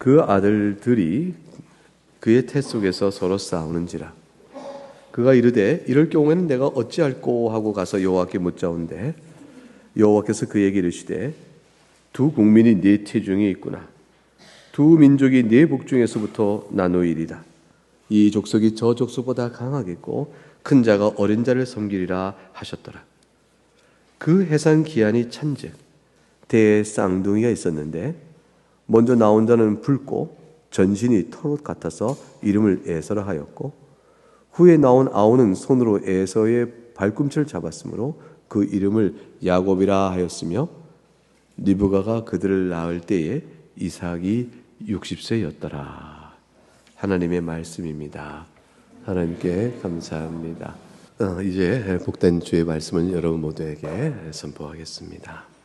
그 아들들이 그의 태 속에서 서로 싸우는지라. 그가 이르되 이럴 경우에는 내가 어찌할꼬 하고 가서 여호와께 묻자온대 여호와께서 그에게 이르시되 두 국민이 네 태중에 있구나. 두 민족이 네 복중에서부터 나누이리라. 이 족속이 저 족속보다 강하겠고 큰 자가 어린 자를 섬기리라 하셨더라. 그 해산 기한이 찬즉 대에 쌍둥이가 있었는데 먼저 나온 자는 붉고 전신이 털옷 같아서 이름을 에서라 하였고 후에 나온 아우는 손으로 에서의 발꿈치를 잡았으므로 그 이름을 야곱이라 하였으며 리브가가 그들을 낳을 때에 이삭이 60세였더라. 하나님의 말씀입니다. 하나님께 감사합니다. 이제 복된 주의 말씀을 여러분 모두에게 선포하겠습니다.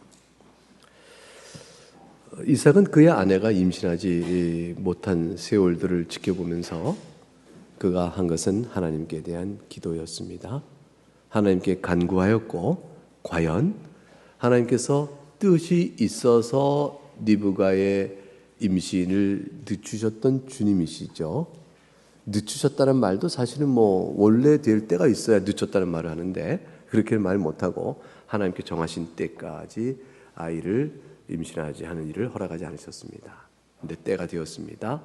이삭은 그의 아내가 임신하지 못한 세월들을 지켜보면서 그가 한 것은 하나님께 대한 기도였습니다. 하나님께 간구하였고 과연 하나님께서 뜻이 있어서 리브가의 임신을 늦추셨던 주님이시죠. 늦추셨다는 말도 사실은 원래 될 때가 있어야 늦췄다는 말을 하는데 그렇게 말 못하고 하나님께 정하신 때까지 아이를 임신하지 하는 일을 허락하지 않으셨습니다. 근데 때가 되었습니다.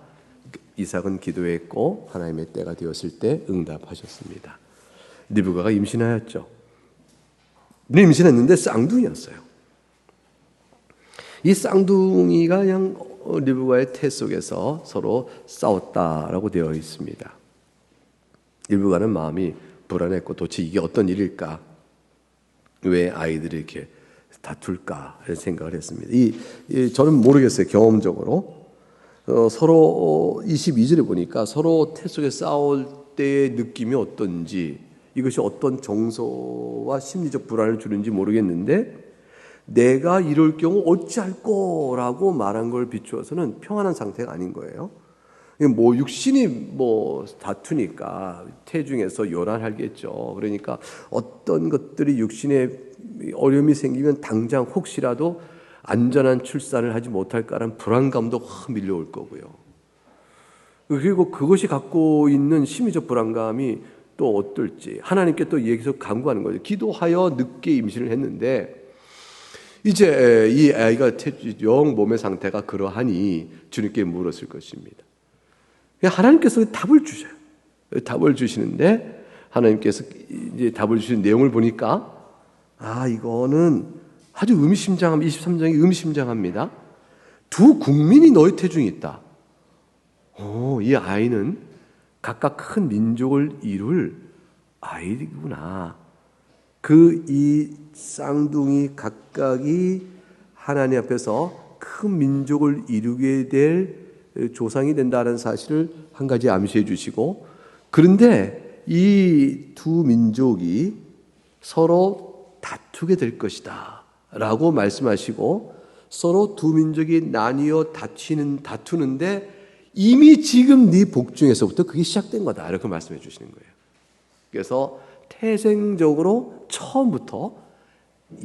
이삭은 기도했고 하나님의 때가 되었을 때 응답하셨습니다. 리브가가 임신하였죠. 임신했는데 쌍둥이였어요. 이 쌍둥이가 그냥 리브가의 태 속에서 서로 싸웠다라고 되어 있습니다. 리브가는 마음이 불안했고 도대체 이게 어떤 일일까? 왜 아이들이 이렇게 다툴까? 이런 생각을 했습니다. 저는 모르겠어요. 경험적으로. 서로 22절에 보니까 서로 태 속에 싸울 때의 느낌이 어떤지 이것이 어떤 정서와 심리적 불안을 주는지 모르겠는데 내가 이럴 경우 어찌할꼬라고 말한 걸 비추어서는 평안한 상태가 아닌 거예요. 육신이 다투니까 태중에서 요란하겠죠. 그러니까 어떤 것들이 육신에 어려움이 생기면 당장 혹시라도 안전한 출산을 하지 못할까라는 불안감도 확 밀려올 거고요. 그리고 그것이 갖고 있는 심리적 불안감이 또 어떨지 하나님께 또 여기서 간구하는 거죠. 기도하여 늦게 임신을 했는데 이제 이 아이가 영 몸의 상태가 그러하니 주님께 물었을 것입니다. 하나님께서 답을 주셔요. 답을 주시는데 하나님께서 이제 답을 주신 내용을 보니까 이거는 아주 의미심장합니다. 23장이 의미심장합니다. 두 국민이 너의 태중에 있다. 이 아이는 각각 큰 민족을 이룰 아이구나. 이 쌍둥이 각각이 하나님 앞에서 큰 민족을 이루게 될 조상이 된다는 사실을 한 가지 암시해 주시고 그런데 이 두 민족이 서로 다투게 될 것이다 라고 말씀하시고 서로 두 민족이 나뉘어 다투는데 이미 지금 네 복중에서부터 그게 시작된 거다 이렇게 말씀해 주시는 거예요. 그래서 태생적으로 처음부터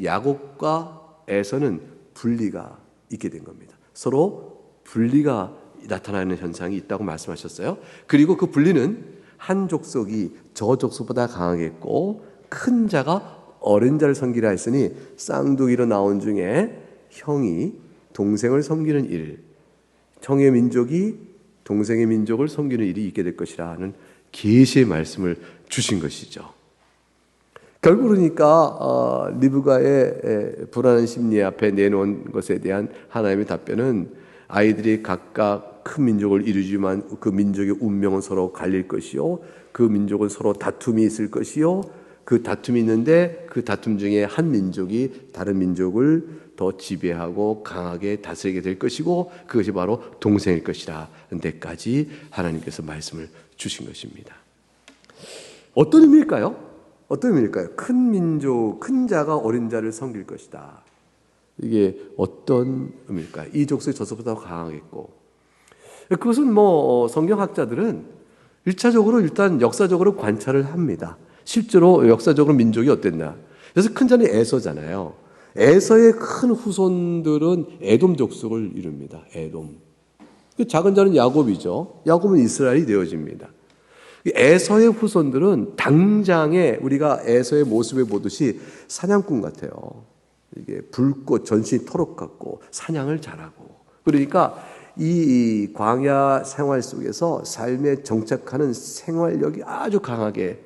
야곱과 에서는 분리가 있게 된 겁니다. 서로 분리가 나타나는 현상이 있다고 말씀하셨어요. 그리고 그 분리는 한 족속이 저 족속보다 강하겠고 큰 자가 어린 자를 섬기라 했으니 쌍둥이로 나온 중에 형이 동생을 섬기는 일, 형의 민족이 동생의 민족을 섬기는 일이 있게 될 것이라는 계시의 말씀을 주신 것이죠. 결국 그러니까 리브가의 불안한 심리 앞에 내놓은 것에 대한 하나님의 답변은 아이들이 각각 큰 민족을 이루지만 그 민족의 운명은 서로 갈릴 것이요 그 민족은 서로 다툼이 있을 것이요 그 다툼이 있는데 그 다툼 중에 한 민족이 다른 민족을 더 지배하고 강하게 다스리게 될 것이고 그것이 바로 동생일 것이라는 데까지 하나님께서 말씀을 주신 것입니다. 어떤 의미일까요? 어떤 의미일까요? 큰 민족, 큰 자가 어린 자를 섬길 것이다. 이게 어떤 의미일까요? 이 족속이 저 족속보다 강하겠고 그것은 성경학자들은 1차적으로 일단 역사적으로 관찰을 합니다. 실제로 역사적으로 민족이 어땠나. 그래서 큰 자는 에서잖아요. 에서의 큰 후손들은 에돔 족속을 이룹니다. 에돔. 그 작은 자는 야곱이죠. 야곱은 이스라엘이 되어집니다. 에서의 후손들은 당장에 우리가 에서의 모습을 보듯이 사냥꾼 같아요. 이게 붉고 전신이 토록 같고 사냥을 잘하고, 그러니까 이 광야 생활 속에서 삶에 정착하는 생활력이 아주 강하게,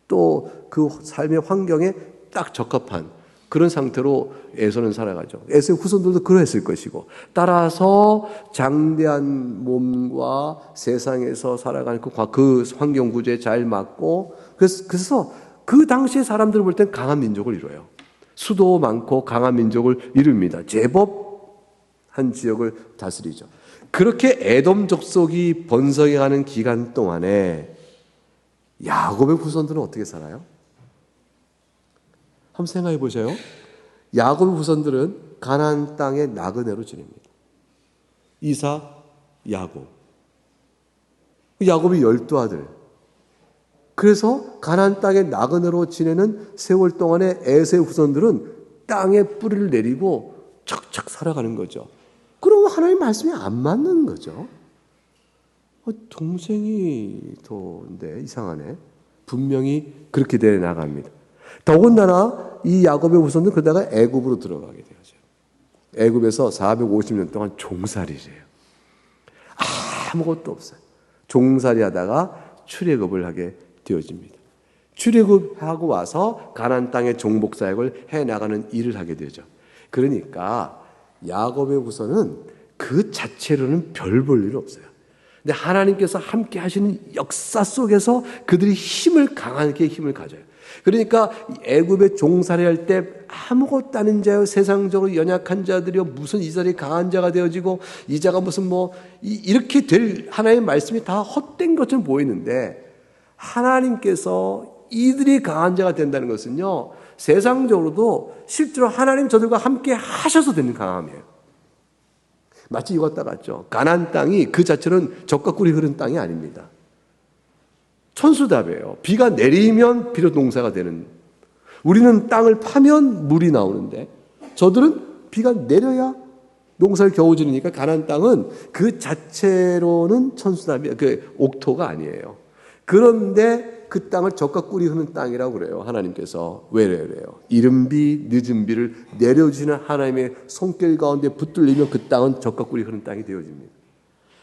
또 그 삶의 환경에 딱 적합한 그런 상태로 에서는 살아가죠. 에서의 후손들도 그러했을 것이고, 따라서 장대한 몸과 세상에서 살아가는 그 환경 구조에 잘 맞고, 그래서 그 당시에 사람들을 볼 땐 강한 민족을 이뤄요. 수도 많고 강한 민족을 이룹니다. 제법 한 지역을 다스리죠. 그렇게 에돔 족속이 번성해가는 기간 동안에 야곱의 후손들은 어떻게 살아요? 한번 생각해 보세요. 야곱의 후손들은 가나안 땅의 나그네로 지냅니다. 이삭, 야곱. 야곱이 12아들. 그래서 가나안 땅의 나그네로 지내는 세월 동안에 에서의 후손들은 땅에 뿌리를 내리고 척척 살아가는 거죠. 그럼 하나님 말씀이 안 맞는 거죠. 동생이 더인데 이상하네. 분명히 그렇게 돼 나갑니다. 더군다나 이 야곱의 후손은 그러다가 애굽으로 들어가게 되죠. 애굽에서 450년 동안 종살이래요. 아무것도 없어요. 종살이 하다가 출애굽을 하게 되어집니다. 출애굽하고 와서 가나안 땅의 종복 사역을 해 나가는 일을 하게 되죠. 그러니까 야곱의 후손은 그 자체로는 별 볼 일 없어요. 근데 하나님께서 함께 하시는 역사 속에서 그들이 강하게 힘을 가져요. 그러니까 애굽에 종살이할 때 아무것도 아닌 자요, 세상적으로 연약한 자들이요, 무슨 이 자리 강한 자가 되어지고 이 자가 무슨 이렇게 될 하나님의 말씀이 다 헛된 것처럼 보이는데, 하나님께서 이들이 강한 자가 된다는 것은요, 세상적으로도 실제로 하나님 저들과 함께 하셔서 되는 강함이에요. 마치 이것과 같죠. 가나안 땅이 그 자체는 젖과 꿀이 흐르는 땅이 아닙니다. 천수답이에요. 비가 내리면 비로 농사가 되는. 우리는 땅을 파면 물이 나오는데 저들은 비가 내려야 농사를 겨우 지으니까 가나안 땅은 그 자체로는 천수답이 그 옥토가 아니에요. 그런데 그 땅을 젖과 꿀이 흐르는 땅이라고 그래요. 하나님께서 왜 그래요? 이른 비 늦은 비를 내려주시는 하나님의 손길 가운데 붙들리면 그 땅은 젖과 꿀이 흐르는 땅이 되어집니다.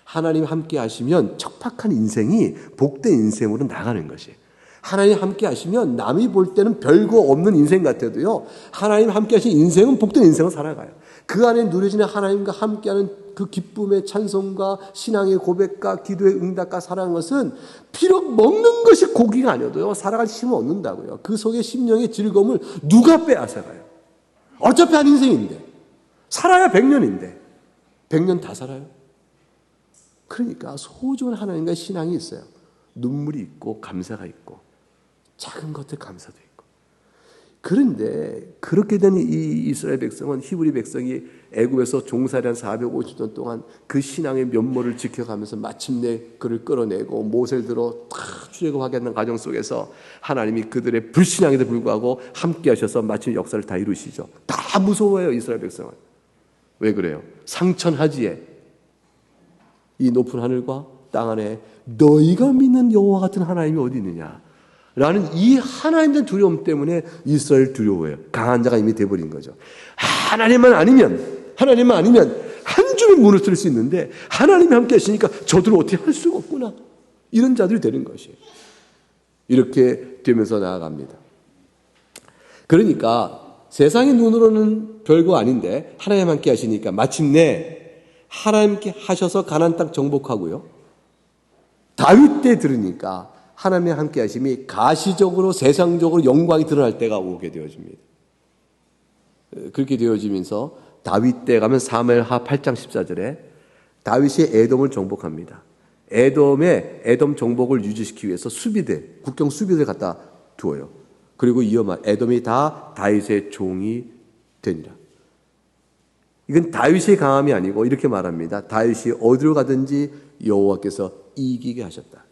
하나님 함께 하시면 척박한 인생이 복된 인생으로 나가는 것이에요. 하나님 함께 하시면 남이 볼 때는 별거 없는 인생 같아도요, 하나님 함께 하신 인생은 복된 인생을 살아가요. 그 안에 누려지는 하나님과 함께하는 그 기쁨의 찬송과 신앙의 고백과 기도의 응답과 사랑하는 것은 비록 먹는 것이 고기가 아니어도요, 살아갈 힘을 얻는다고요. 그 속에 심령의 즐거움을 누가 빼앗아가요? 어차피 한 인생인데, 살아야 100년인데 100년 다 살아요? 그러니까 소중한 하나님과 신앙이 있어요. 눈물이 있고 감사가 있고 작은 것들 감사도 있고. 그런데 그렇게 된 이 이스라엘 백성은, 히브리 백성이 애굽에서 종살이한 450년 동안 그 신앙의 면모를 지켜가면서 마침내 그를 끌어내고 모세를 들어 출애굽하게 하는 과정 속에서 하나님이 그들의 불신앙에도 불구하고 함께 하셔서 마침 역사를 다 이루시죠. 다 무서워해요, 이스라엘 백성은. 왜 그래요? 상천하지에 이 높은 하늘과 땅 안에 너희가 믿는 여호와 같은 하나님이 어디 있느냐 라는 이 하나님에 대한 두려움 때문에 이스라엘 두려워해요. 강한 자가 이미 돼버린 거죠. 하나님만 아니면 한 줌의 무너뜨릴 수 있는데 하나님이 함께 하시니까 저들은 어떻게 할 수가 없구나, 이런 자들이 되는 것이에요. 이렇게 되면서 나아갑니다. 그러니까 세상의 눈으로는 별거 아닌데 하나님 함께 하시니까 마침내 하나님께 하셔서 가나안 땅 정복하고요, 다윗 때 들으니까 하나님의 함께 하심이 가시적으로 세상적으로 영광이 드러날 때가 오게 되어집니다. 그렇게 되어지면서 다윗 때 가면 사무엘하 8장 14절에 다윗이 에돔을 정복합니다. 에돔 정복을 유지시키기 위해서 수비대, 국경 수비대를 갖다 두어요. 그리고 이어만 에돔이 다 다윗의 종이 되니라. 이건 다윗의 강함이 아니고 이렇게 말합니다. 다윗이 어디로 가든지 여호와께서 이기게 하셨다.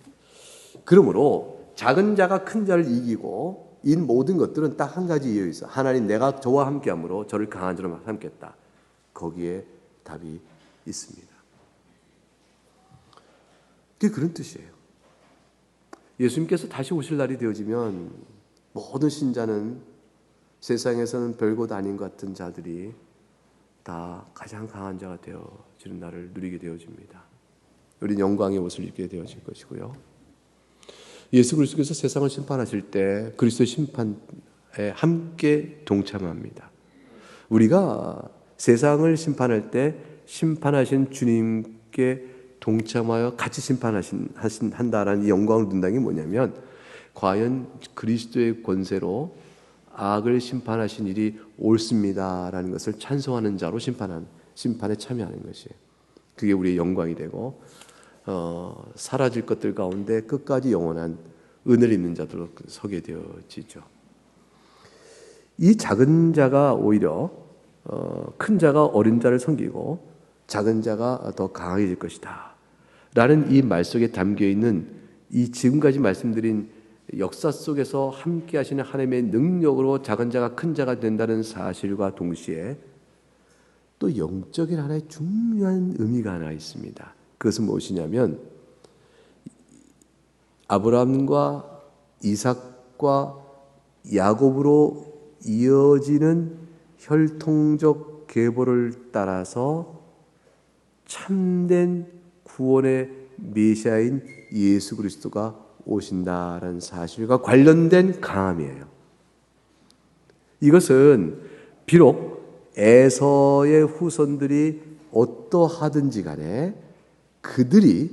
그러므로 작은 자가 큰 자를 이기고 이 모든 것들은 딱 한 가지 이유가 있어. 하나님, 내가 저와 함께함으로 저를 강한 자로 삼겠다. 거기에 답이 있습니다. 그게 그런 뜻이에요. 예수님께서 다시 오실 날이 되어지면 모든 신자는 세상에서는 별것 아닌 것 같은 자들이 다 가장 강한 자가 되어지는 날을 누리게 되어집니다. 우리는 영광의 옷을 입게 되어질 것이고요. 예수 그리스도께서 세상을 심판하실 때 그리스도의 심판에 함께 동참합니다. 우리가 세상을 심판할 때 심판하신 주님께 동참하여 같이 한다라는 이 영광을 누린다는 게 뭐냐면, 과연 그리스도의 권세로 악을 심판하신 일이 옳습니다라는 것을 찬송하는 자로 심판에 참여하는 것이에요. 그게 우리의 영광이 되고, 사라질 것들 가운데 끝까지 영원한 은혜를 입는 자들로 서게 되어지죠. 이 작은 자가 오히려 큰 자가 어린 자를 섬기고 작은 자가 더 강해질 것이다 라는 이 말 속에 담겨있는 이 지금까지 말씀드린 역사 속에서 함께 하시는 하나님의 능력으로 작은 자가 큰 자가 된다는 사실과 동시에 또 영적인 하나의 중요한 의미가 하나 있습니다. 그것은 무엇이냐면, 아브라함과 이삭과 야곱으로 이어지는 혈통적 계보를 따라서 참된 구원의 메시아인 예수 그리스도가 오신다라는 사실과 관련된 강함이에요. 이것은 비록 에서의 후손들이 어떠하든지 간에 그들이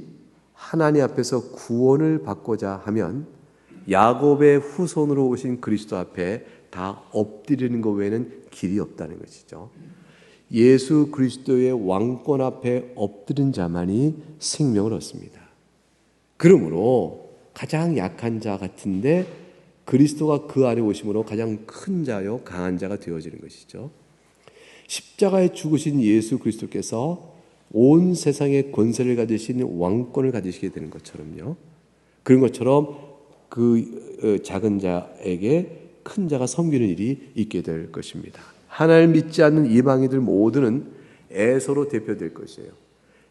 하나님 앞에서 구원을 받고자 하면 야곱의 후손으로 오신 그리스도 앞에 다 엎드리는 것 외에는 길이 없다는 것이죠. 예수 그리스도의 왕권 앞에 엎드린 자만이 생명을 얻습니다. 그러므로 가장 약한 자 같은데 그리스도가 그 안에 오심으로 가장 큰 자요 강한 자가 되어지는 것이죠. 십자가에 죽으신 예수 그리스도께서 온 세상의 권세를 가지신 왕권을 가지시게 되는 것처럼요. 그런 것처럼 그 작은 자에게 큰 자가 섬기는 일이 있게 될 것입니다. 하나님을 믿지 않는 이방인들 모두는 에서로 대표될 것이에요.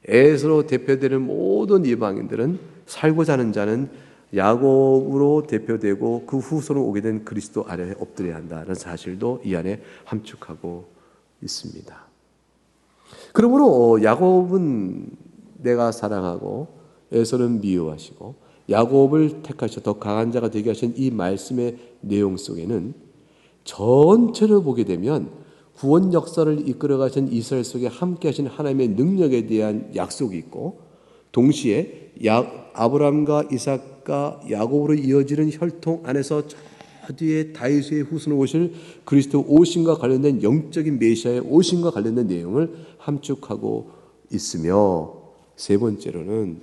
에서로 대표되는 모든 이방인들은 살고자 하는 자는 야곱으로 대표되고 그 후손으로 오게 된 그리스도 아래에 엎드려야 한다는 사실도 이 안에 함축하고 있습니다. 그러므로 야곱은 내가 사랑하고 에서는 미워하시고 야곱을 택하셔 더 강한 자가 되게 하신 이 말씀의 내용 속에는 전체를 보게 되면 구원 역사를 이끌어 가신 이스라엘 속에 함께 하신 하나님의 능력에 대한 약속이 있고, 동시에 아브라함과 이삭과 야곱으로 이어지는 혈통 안에서 저 뒤에 다윗의 후손으로 오실 그리스도 오심과 관련된 영적인 메시아의 오심과 관련된 내용을 함축하고 있으며, 세 번째로는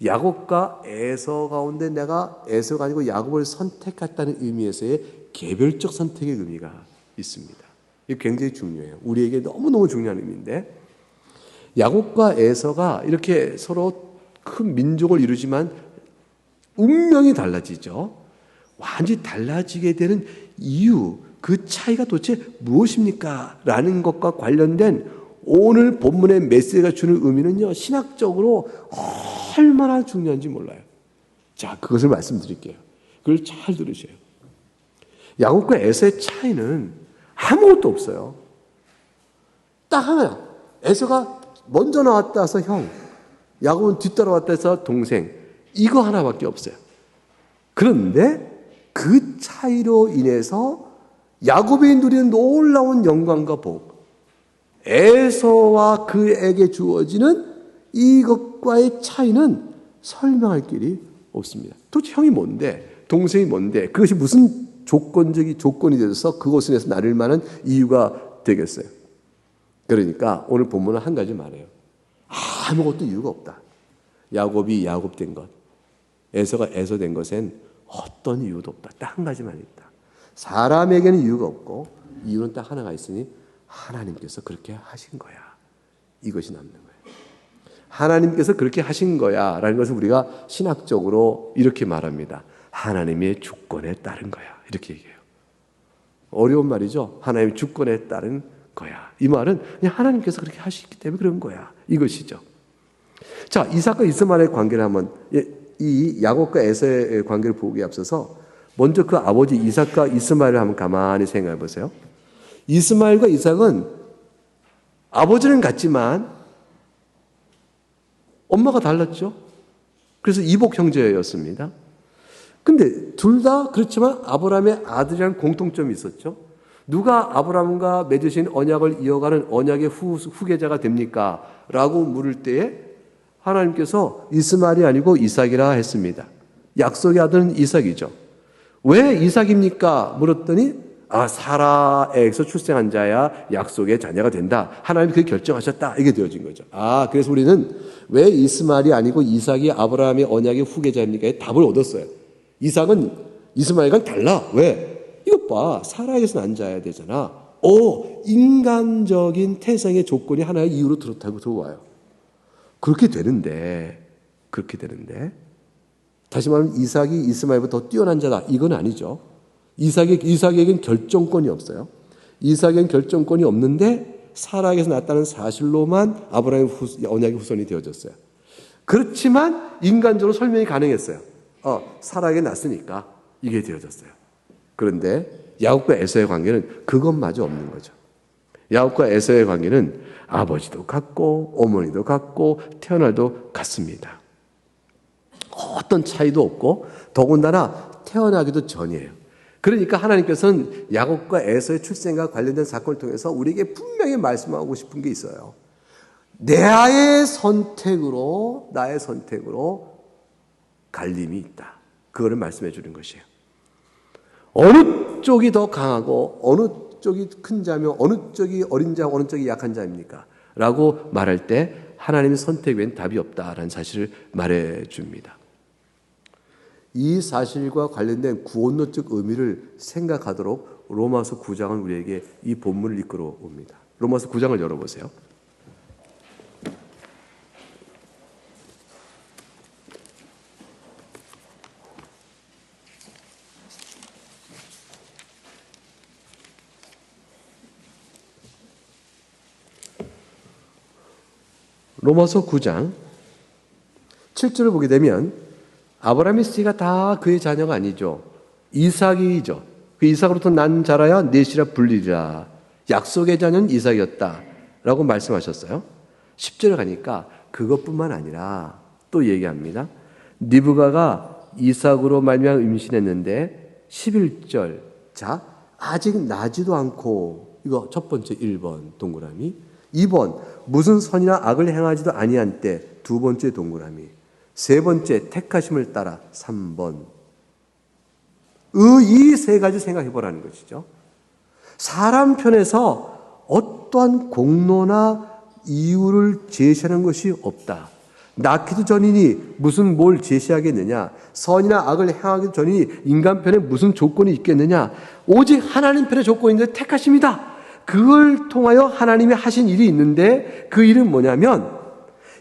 야곱과 에서 가운데 내가 에서가 아니고 야곱을 선택했다는 의미에서의 개별적 선택의 의미가 있습니다. 이게 굉장히 중요해요. 우리에게 너무너무 중요한 의미인데, 야곱과 에서가 이렇게 서로 큰 민족을 이루지만 운명이 달라지죠. 완전히 달라지게 되는 이유, 그 차이가 도대체 무엇입니까? 라는 것과 관련된 오늘 본문의 메시지가 주는 의미는요, 신학적으로 얼마나 중요한지 몰라요. 자, 그것을 말씀드릴게요. 그걸 잘 들으셔요. 야곱과 에서의 차이는 아무것도 없어요. 딱 하나야. 에서가 먼저 나왔다 해서 형, 야곱은 뒤따라왔다 해서 동생, 이거 하나밖에 없어요. 그런데 그 차이로 인해서 야곱이 누리는 놀라운 영광과 복, 에서와 그에게 주어지는 이것과의 차이는 설명할 길이 없습니다. 도대체 형이 뭔데, 동생이 뭔데, 그것이 무슨 조건이 되어서 그것을 위해서 나를 만한 이유가 되겠어요. 그러니까 오늘 본문은 한 가지 말해요. 아무것도 이유가 없다. 야곱이 야곱 된 것, 에서가 에서 된 것엔 어떤 이유도 없다. 딱 한 가지만 있다. 사람에게는 이유가 없고 이유는 딱 하나가 있으니 하나님께서 그렇게 하신 거야. 이것이 남는 거예요. 하나님께서 그렇게 하신 거야 라는 것을 우리가 신학적으로 이렇게 말합니다. 하나님의 주권에 따른 거야. 이렇게 얘기해요. 어려운 말이죠. 하나님의 주권에 따른 거야. 이 말은 그냥 하나님께서 그렇게 하시기 때문에 그런 거야. 이것이죠. 자, 이삭과 이스마엘의 관계를 한번, 이 야곱과 에서의 관계를 보기에 앞서서 먼저 그 아버지 이삭과 이스마엘을 한번 가만히 생각해 보세요. 이스마엘과 이삭은 아버지는 같지만 엄마가 달랐죠. 그래서 이복 형제였습니다. 근데 둘 다 그렇지만 아브라함의 아들이라는 공통점이 있었죠. 누가 아브라함과 맺으신 언약을 이어가는 언약의 후계자가 됩니까? 라고 물을 때에 하나님께서 이스마엘이 아니고 이삭이라 했습니다. 약속의 아들은 이삭이죠. 왜 이삭입니까? 물었더니 사라에게서 출생한 자야 약속의 자녀가 된다. 하나님이 그렇게 결정하셨다. 이게 되어진 거죠. 그래서 우리는 왜 이스마엘이 아니고 이삭이 아브라함의 언약의 후계자입니까? 답을 얻었어요. 이삭은 이스마엘과는 달라. 왜? 이것 봐. 사라에게서 난 자야 되잖아. 인간적인 태생의 조건이 하나의 이유로 들어와요. 그렇게 되는데 다시 말하면 이삭이 이스마엘보다 더 뛰어난 자다. 이건 아니죠. 이삭에겐 결정권이 없어요. 이삭에겐 결정권이 없는데 사라에게서 났다는 사실로만 아브라함의 언약의 후손이 되어졌어요. 그렇지만 인간적으로 설명이 가능했어요. 사라에게 났으니까 이게 되어졌어요. 그런데 야곱과 에서의 관계는 그것마저 없는 거죠. 야곱과 에서의 관계는 아버지도 같고 어머니도 같고 태어날도 같습니다. 어떤 차이도 없고 더군다나 태어나기도 전이에요. 그러니까 하나님께서는 야곱과 에서의 출생과 관련된 사건을 통해서 우리에게 분명히 말씀하고 싶은 게 있어요. 나의 선택으로 갈림이 있다. 그거를 말씀해 주는 것이에요. 어느 쪽이 더 강하고 어느 쪽이 큰 자며 어느 쪽이 어린 자고 어느 쪽이 약한 자입니까? 라고 말할 때 하나님의 선택 외엔 답이 없다라는 사실을 말해 줍니다. 이 사실과 관련된 구원론적 의미를 생각하도록 로마서 9장은 우리에게 이 본문을 이끌어 옵니다. 로마서 9장을 열어보세요. 로마서 9장 7절을 보게 되면 아브라함의 씨가 다 그의 자녀가 아니죠. 이삭이죠. 그 이삭으로부터 난 자라야 넷이라 불리리라. 약속의 자녀는 이삭이었다 라고 말씀하셨어요. 10절에 가니까 그것뿐만 아니라 또 얘기합니다. 리브가가 이삭으로 말미암아 임신했는데 11절 자 아직 나지도 않고 이거 첫 번째 1번 동그라미 2번 무슨 선이나 악을 행하지도 아니한 때 두 번째 동그라미 세 번째 택하심을 따라 3번 이 세 가지 생각해 보라는 것이죠. 사람 편에서 어떠한 공로나 이유를 제시하는 것이 없다. 낳기도 전이니 무슨 뭘 제시하겠느냐. 선이나 악을 행하기도 전이니 인간 편에 무슨 조건이 있겠느냐. 오직 하나님 편의 조건인데 택하심이다. 그걸 통하여 하나님이 하신 일이 있는데 그 일은 뭐냐면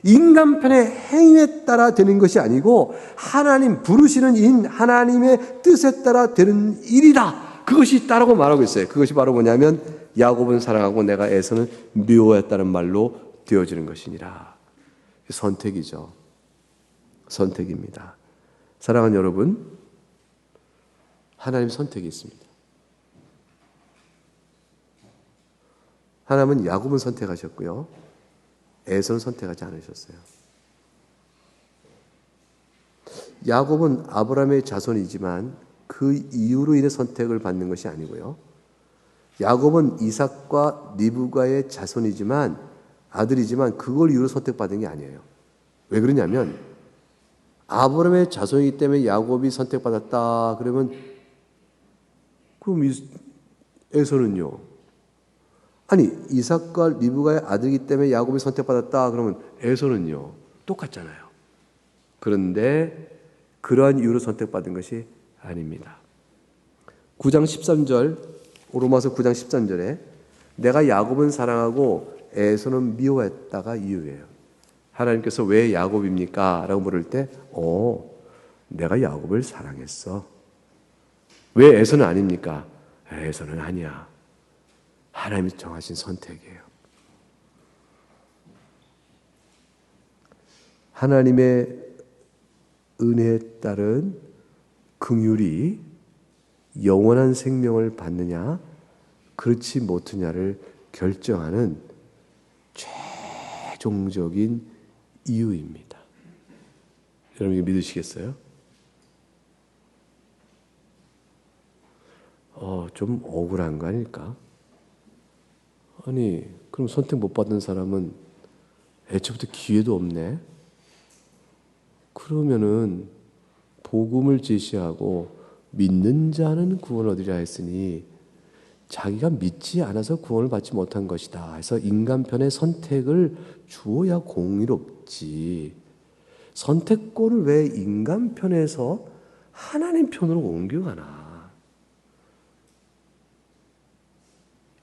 인간 편의 행위에 따라 되는 것이 아니고 하나님 부르시는 인 하나님의 뜻에 따라 되는 일이다. 그것이 있다라고 말하고 있어요. 그것이 바로 뭐냐면 야곱은 사랑하고 내가 에서는 미워했다는 말로 되어지는 것이니라. 선택이죠. 선택입니다. 사랑하는 여러분, 하나님 선택이 있습니다. 하나님은 야곱은 선택하셨고요. 에서는 선택하지 않으셨어요. 야곱은 아브라함의 자손이지만 그 이유로 인해 선택을 받는 것이 아니고요. 야곱은 이삭과 리브가의 자손이지만 아들이지만 그걸 이유로 선택받은 게 아니에요. 왜 그러냐면 아브라함의 자손이기 때문에 야곱이 선택받았다. 그러면 그럼 에서는요? 아니 이삭과 리브가의 아들이기 때문에 야곱이 선택받았다. 그러면 에서는요? 똑같잖아요. 그런데 그러한 이유로 선택받은 것이 아닙니다. 9장 13절 로마서 9장 13절에 내가 야곱은 사랑하고 에서는 미워했다가 이유예요. 하나님께서 왜 야곱입니까? 라고 물을 때 내가 야곱을 사랑했어. 왜 에서는 아닙니까? 에서는 아니야. 하나님이 정하신 선택이에요. 하나님의 은혜에 따른 긍휼이 영원한 생명을 받느냐 그렇지 못하냐를 결정하는 최종적인 이유입니다. 여러분 이거 믿으시겠어요? 좀 억울한 거 아닐까? 아니 그럼 선택 못 받은 사람은 애초부터 기회도 없네. 그러면은 복음을 제시하고 믿는 자는 구원을 얻으리라 했으니 자기가 믿지 않아서 구원을 받지 못한 것이다 해서 인간 편의 선택을 주어야 공의롭지. 선택권을 왜 인간 편에서 하나님 편으로 옮겨가나.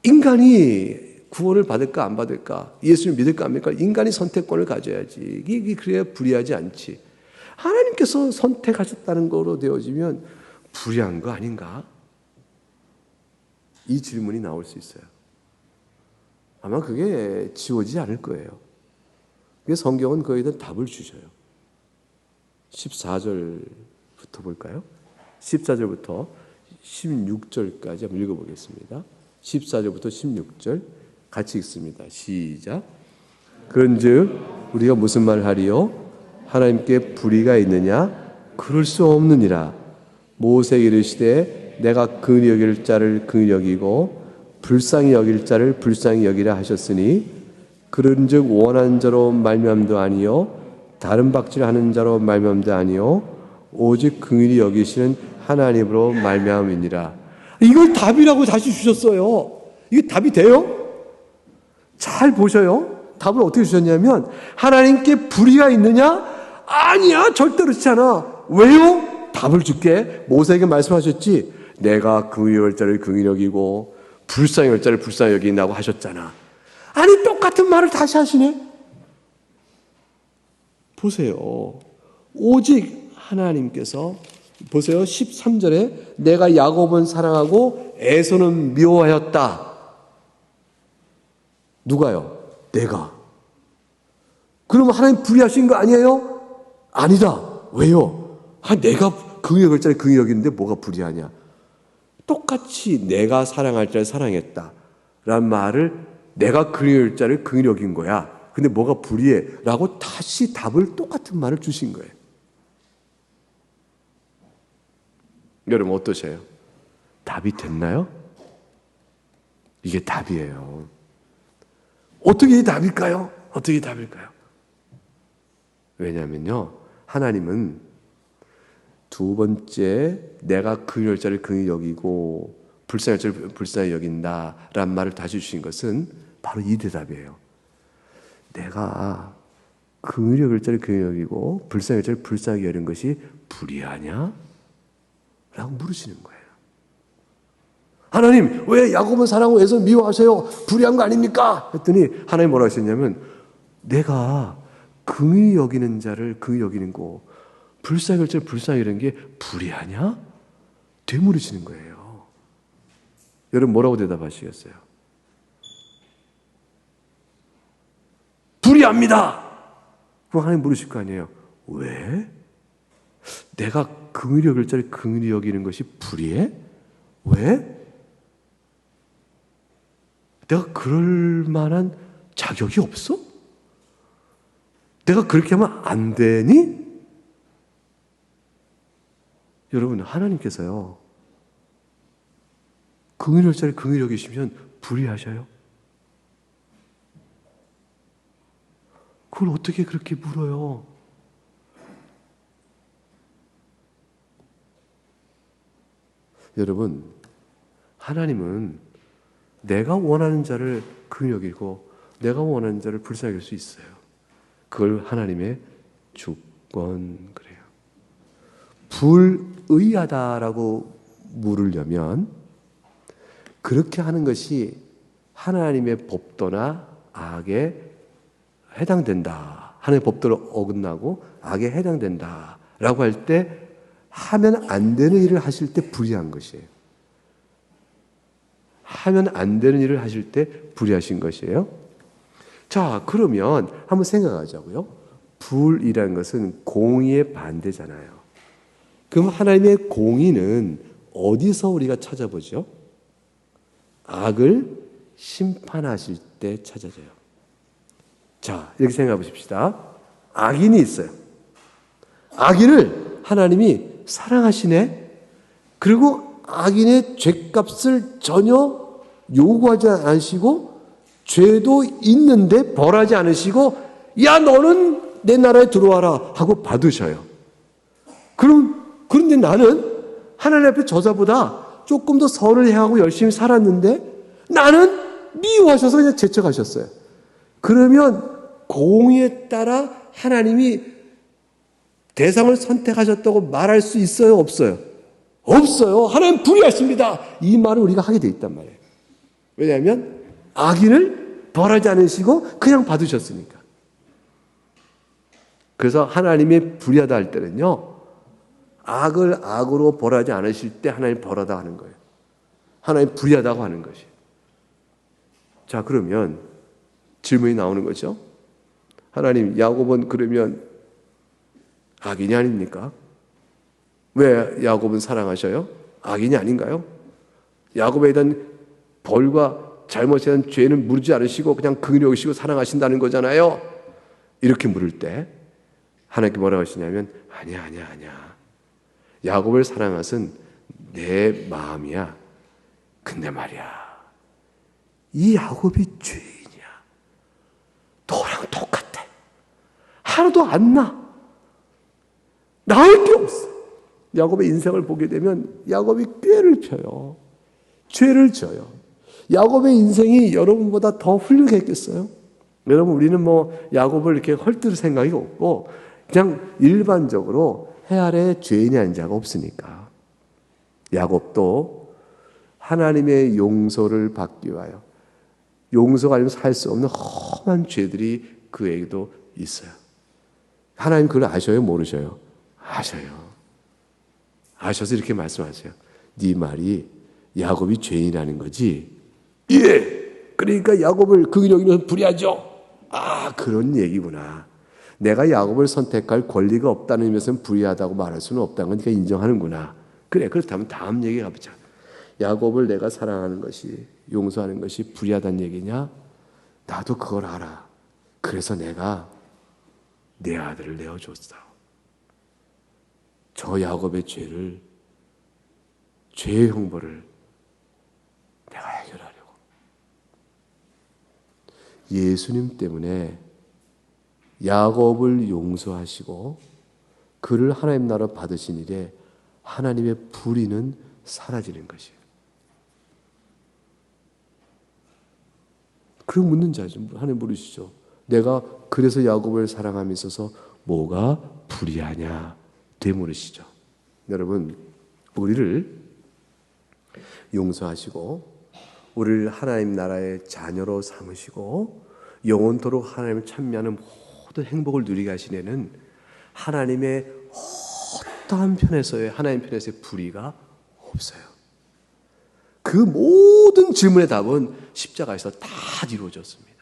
인간이 구원을 받을까 안 받을까, 예수를 믿을까 안 믿을까, 인간이 선택권을 가져야지. 이게 그래야 불의하지 않지. 하나님께서 선택하셨다는 거로 되어지면 불의한 거 아닌가? 이 질문이 나올 수 있어요. 아마 그게 지워지지 않을 거예요. 그래서 성경은 거기에 대한 답을 주셔요. 14절부터 볼까요? 14절부터 16절까지 한번 읽어보겠습니다. 14절부터 16절 같이 읽습니다. 시작. 그런즉 우리가 무슨 말을 하리요? 하나님께 불의가 있느냐? 그럴 수 없느니라. 모세에게 이르시되 내가 긍휼히 여길 자를 긍휼히 여기고 불쌍히 여길 자를 불쌍히 여기라 하셨으니 그런즉 원하는 자로 말미암도 아니요 다른 박질하는 자로 말미암도 아니요 오직 긍휼히 여기시는 하나님으로 말미암이니라. 이걸 답이라고 다시 주셨어요. 이게 답이 돼요? 잘 보셔요. 답을 어떻게 주셨냐면 하나님께 불의가 있느냐? 아니야. 절대로 그렇지 않아. 왜요? 답을 줄게. 모세에게 말씀하셨지. 내가 긍휼히 여길 자를 긍휼히 여기고 불쌍히 여길 자를 불쌍히 여긴다고 하셨잖아. 아니 똑같은 말을 다시 하시네. 보세요. 오직 하나님께서 보세요. 13절에 내가 야곱은 사랑하고 에서는 미워하였다. 누가요? 내가. 그러면 하나님 불의하신 거 아니에요? 아니다. 왜요? 내가 긍휼히 여길 자를 긍휼히 여기는데 뭐가 불의하냐? 똑같이 내가 사랑할 자를 사랑했다 라는 말을 내가 긍휼히 여길 자를 긍휼히 여긴 거야. 근데 뭐가 불의해? 라고 다시 답을 똑같은 말을 주신 거예요. 여러분 어떠세요? 답이 됐나요? 이게 답이에요. 어떻게 이 답일까요? 어떻게 답일까요? 왜냐하면요, 하나님은 두 번째 내가 긍휼히 여길 자를 긍휼히 여기고 불쌍히 여길 자를 불쌍히 여긴다라는 말을 다시 주신 것은 바로 이 대답이에요. 내가 긍휼히 여길 자를 긍휼히 여기고 불쌍히 여길 자를 불쌍히 여기는 것이 불의하냐? 라고 물으시는 거예요. 하나님 왜 야곱은 사랑하고 에서는 미워하세요? 불의한 거 아닙니까? 했더니 하나님 뭐라고 하셨냐면 내가 긍휼히 여기는 자를 긍휼히 여기는 거 불쌍히 여길 자를 불쌍히 여기는 게 불의하냐? 되물으시는 거예요. 여러분 뭐라고 대답하시겠어요? 불의합니다. 그럼 하나님 물으실 거 아니에요. 왜? 내가 긍휼히 여길 자를 긍휼히 여기는 것이 불의해? 왜? 내가 그럴 만한 자격이 없어? 내가 그렇게 하면 안 되니? 여러분 하나님께서요 긍휼히 여길 자를 긍휼히 여기시면 불의하셔요? 그걸 어떻게 그렇게 물어요? 여러분, 하나님은 내가 원하는 자를 긍휼히 여기고 내가 원하는 자를 불쌍히 여길 수 있어요. 그걸 하나님의 주권 그래요. 불의하다라고 물으려면 그렇게 하는 것이 하나님의 법도나 악에 해당된다. 하나님의 법도를 어긋나고 악에 해당된다라고 할 때 하면 안 되는 일을 하실 때 불의한 것이에요. 하면 안 되는 일을 하실 때 불의하신 것이에요. 자, 그러면 한번 생각하자고요. 불이라는 것은 공의의 반대잖아요. 그럼 하나님의 공의는 어디서 우리가 찾아보죠? 악을 심판하실 때 찾아져요. 자, 이렇게 생각해 보십시다. 악인이 있어요. 악인을 하나님이 사랑하시네. 그리고 악인의 죄값을 전혀 요구하지 않으시고 죄도 있는데 벌하지 않으시고 야 너는 내 나라에 들어와라 하고 받으셔요. 그런데 나는 하나님 앞에 저자보다 조금 더 선을 행하고 열심히 살았는데 나는 미워하셔서 그냥 제쳐가셨어요. 그러면 공의에 따라 하나님이 대상을 선택하셨다고 말할 수 있어요? 없어요? 없어요. 하나님 불의하십니다. 이 말을 우리가 하게 돼 있단 말이에요. 왜냐하면 악인을 벌하지 않으시고 그냥 받으셨으니까. 그래서 하나님이 불의하다 할 때는요, 악을 악으로 벌하지 않으실 때 하나님 벌하다 하는 거예요. 하나님 불의하다고 하는 것이에요. 자, 그러면 질문이 나오는 거죠. 하나님, 야곱은 그러면 악인이 아닙니까? 왜 야곱은 사랑하셔요? 악인이 아닌가요? 야곱에 대한 벌과 잘못에 대한 죄는 물지 않으시고 그냥 긍휼히 여기시고 사랑하신다는 거잖아요. 이렇게 물을 때 하나님께 뭐라고 하시냐면 아니야. 야곱을 사랑한 것은 내 마음이야. 근데 말이야, 이 야곱이 죄인이야. 너랑 똑같아. 하나도 안 나. 나을 게 없어. 야곱의 인생을 보게 되면 야곱이 꾀를 펴요. 죄를 져요. 야곱의 인생이 여러분보다 더 훌륭했겠어요? 여러분, 우리는 야곱을 이렇게 헐뜯을 생각이 없고 그냥 일반적으로 해 아래 죄인이 아닌 자가 없으니까. 야곱도 하나님의 용서를 받기 위하여 용서가 아니면 살 수 없는 험한 죄들이 그에게도 있어요. 하나님 그걸 아셔요? 모르셔요? 아셔요. 아셔서 이렇게 말씀하세요. 네 말이 야곱이 죄인이라는 거지? 예! 그러니까 야곱을 긍휼히 여기면 불의하죠? 아, 그런 얘기구나. 내가 야곱을 선택할 권리가 없다는 의미에서는 불의하다고 말할 수는 없다는 건 네가 인정하는구나. 그래, 그렇다면 다음 얘기 가보자. 야곱을 내가 사랑하는 것이, 용서하는 것이 불의하다는 얘기냐? 나도 그걸 알아. 그래서 내가 내 아들을 내어줬어. 저 야곱의 죄의 형벌을 내가 해결하려고. 예수님 때문에 야곱을 용서하시고 그를 하나님 나라 받으신 일에 하나님의 불의는 사라지는 것이에요. 그럼 묻는 자죠. 하나님 물으시죠. 내가 그래서 야곱을 사랑함에 있어서 뭐가 불의하냐? 되물으시죠. 여러분, 우리를 용서하시고 우리를 하나님 나라의 자녀로 삼으시고 영원토록 하나님을 찬미하는 모든 행복을 누리게 하신 애는 하나님의 어떠한 편에서의 하나님 편에서의 불의가 없어요. 그 모든 질문의 답은 십자가에서 다 이루어졌습니다.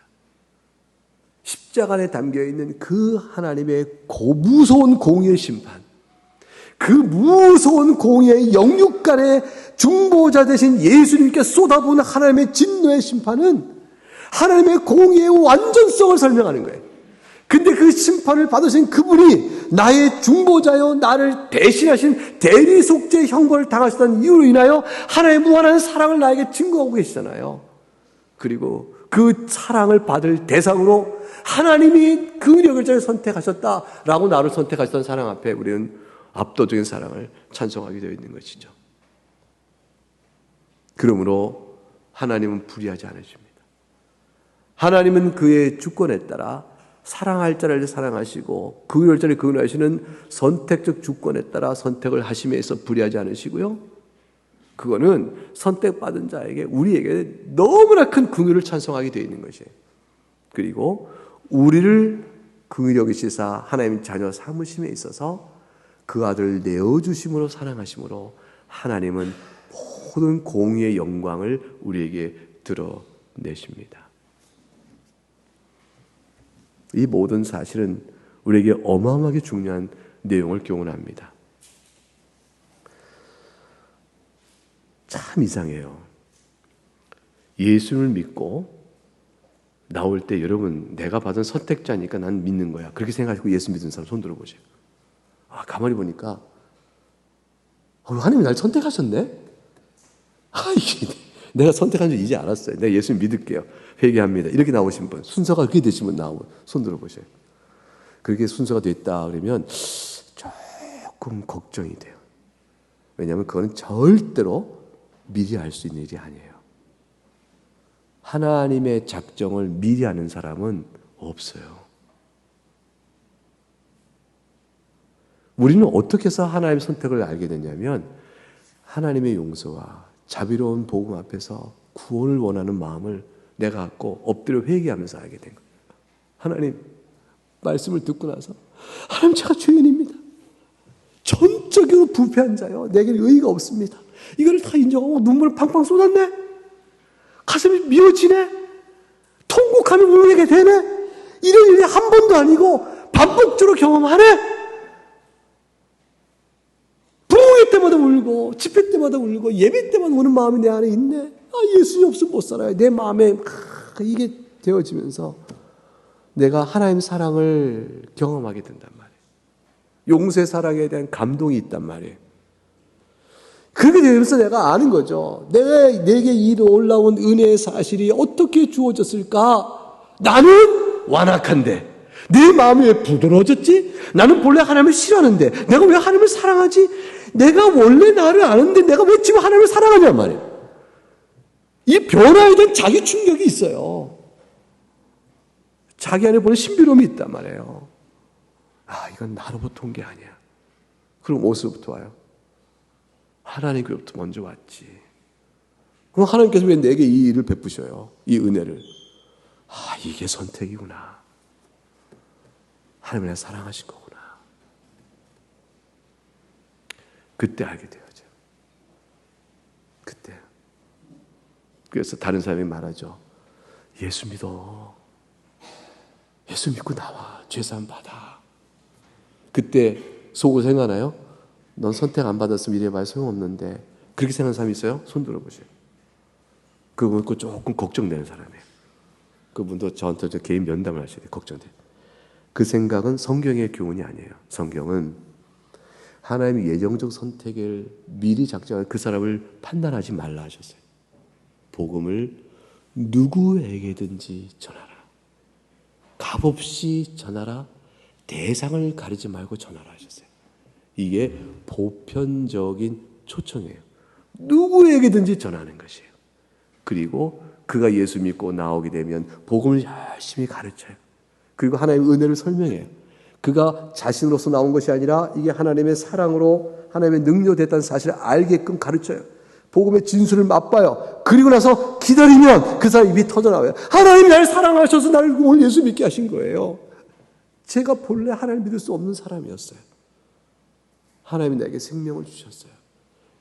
십자가 안에 담겨있는 그 하나님의 무서운 공의의 심판, 그 무서운 공의의 영육간의 중보자 되신 예수님께 쏟아부은 하나님의 진노의 심판은 하나님의 공의의 완전성을 설명하는 거예요. 근데 그 심판을 받으신 그분이 나의 중보자요, 나를 대신하신 대리속죄 형벌을 당하셨다는 이유로 인하여 하나님의 무한한 사랑을 나에게 증거하고 계시잖아요. 그리고 그 사랑을 받을 대상으로 하나님이 그 결정을 선택하셨다라고 나를 선택하셨던 사랑 앞에 우리는 압도적인 사랑을 찬송하게 되어 있는 것이죠. 그러므로 하나님은 불의하지 않으십니다. 하나님은 그의 주권에 따라 사랑할 자를 사랑하시고 긍휼할 자를 긍휼하시는 선택적 주권에 따라 선택을 하심에 있어 불의하지 않으시고요. 그거는 선택받은 자에게 우리에게 너무나 큰 긍휼을 찬송하게 되어 있는 것이에요. 그리고 우리를 긍휼히 여기시사 하나님 자녀 삼으심에 있어서 그 아들을 내어주심으로 사랑하심으로 하나님은 모든 공의의 영광을 우리에게 드러내십니다. 이 모든 사실은 우리에게 어마어마하게 중요한 내용을 교훈합니다. 참 이상해요. 예수를 믿고 나올 때 여러분 내가 받은 선택자니까 난 믿는 거야. 그렇게 생각하시고 예수 믿는 사람 손 들어보세요. 가만히 보니까 하나님이 날 선택하셨네? 이게 내가 선택한 줄 이제 알았어요. 내가 예수 믿을게요. 회개합니다. 이렇게 나오신 분, 순서가 그렇게 되신 분 나오면 손 들어보세요. 그렇게 순서가 됐다 그러면 조금 걱정이 돼요. 왜냐하면 그거는 절대로 미리 알 수 있는 일이 아니에요. 하나님의 작정을 미리 아는 사람은 없어요. 우리는 어떻게 해서 하나님의 선택을 알게 되냐면 하나님의 용서와 자비로운 복음 앞에서 구원을 원하는 마음을 내가 갖고 엎드려 회개하면서 알게 된 거예요. 하나님, 말씀을 듣고 나서 하나님 제가 죄인입니다. 전적으로 부패한 자요. 내게는 의의가 없습니다. 이거를 다 인정하고 눈물을 팡팡 쏟았네. 가슴이 미어지네. 통곡하며 울게 되네. 이런 일이 한 번도 아니고 반복적으로 경험하네. 부흥회 때마다 울고 집회 때마다 울고 예배 때마다 우는 마음이 내 안에 있네. 예수님 없으면 못 살아요. 내 마음에 이게 되어지면서 내가 하나님의 사랑을 경험하게 된단 말이에요. 용서의 사랑에 대한 감동이 있단 말이에요. 그렇게 되면서 내가 아는 거죠. 내게 이로 올라온 은혜의 사실이 어떻게 주어졌을까? 나는 완악한데 내 마음이 왜 부드러워졌지? 나는 본래 하나님을 싫어하는데 내가 왜 하나님을 사랑하지? 내가 원래 나를 아는데 내가 왜 지금 하나님을 사랑하냔 말이에요. 이 변화에 대한 자기 충격이 있어요. 자기 안에 보는 신비로움이 있단 말이에요. 이건 나로부터 온 게 아니야. 그럼 어디서부터 와요? 하나님께로부터 먼저 왔지. 그럼 하나님께서 왜 내게 이 일을 베푸셔요? 이 은혜를. 이게 선택이구나. 하나님을 사랑하신 거구나. 그때 알게 되어져. 그때. 그래서 다른 사람이 말하죠. 예수 믿어. 예수 믿고 나와. 죄사함 받아. 그때 속으로 생각하나요? 넌 선택 안 받았으면 이래봐야 소용없는데. 그렇게 생각하는 사람이 있어요? 손 들어보세요. 그분 조금 걱정되는 사람이에요. 그분도 저한테 개인 면담을 하셔야 돼요. 걱정돼. 그 생각은 성경의 교훈이 아니에요. 성경은 하나님의 예정적 선택을 미리 작정한 그 사람을 판단하지 말라 하셨어요. 복음을 누구에게든지 전하라. 값없이 전하라. 대상을 가리지 말고 전하라 하셨어요. 이게 보편적인 초청이에요. 누구에게든지 전하는 것이에요. 그리고 그가 예수 믿고 나오게 되면 복음을 열심히 가르쳐요. 그리고 하나님의 은혜를 설명해요. 그가 자신으로서 나온 것이 아니라 이게 하나님의 사랑으로 하나님의 능력이 됐다는 사실을 알게끔 가르쳐요. 복음의 진술을 맛봐요. 그리고 나서 기다리면 그 사람 입이 터져나와요. 하나님이 나를 사랑하셔서 나를 오늘 예수 믿게 하신 거예요. 제가 본래 하나님 믿을 수 없는 사람이었어요. 하나님이 나에게 생명을 주셨어요.